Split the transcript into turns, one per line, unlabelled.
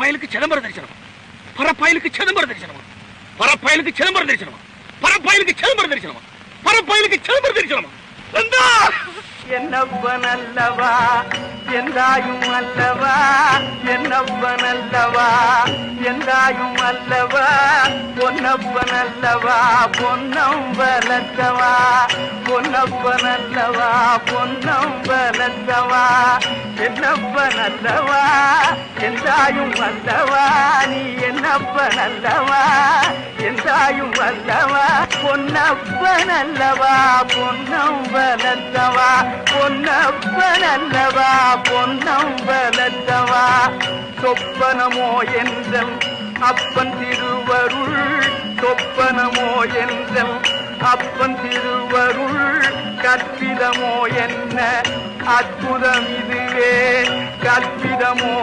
பரப்பாயலுக்கு சிதம்பர தரிசனம், பரப்பாயலுக்கு சிதம்பர தரிசனம், பரப்பாயலுக்கு சிதம்பர தரிசனம், பரப்பாயலுக்கு சிதம்பர தரிசனம், பரப்பாயலுக்கு சிதம்பர தரிசனம்.
என்னப்பன் அல்லவா எந்தாயும் அல்லவா, என்னப்பன் அல்லவா எந்தாயும் அல்லவா, பொன்னப்பன் அல்லவா பொன்னம் வளர்த்தவா, பொன்னப்பன் அல்லவா பொன்னம் வளர்த்தவா, என்னப்பன் அல்லவா எந்தாயும் அல்லவா, நீ என்னப்பன் அல்லவா எந்தாயும் அல்லவா, பொன்னப்பன் அல்லவா பொன்னம் வளர்த்தவா, பொன்னப்பன் அல்லவா பொன்னம் வளர்த்தவா, சொப்பனமோ என்றல் அப்பன் திருவருள், சொப்பனமோ என்றல் அப்பன் திருவருள், கற்பிதமோ என்ன அற்புதம் இதுவே, கற்பிதமோ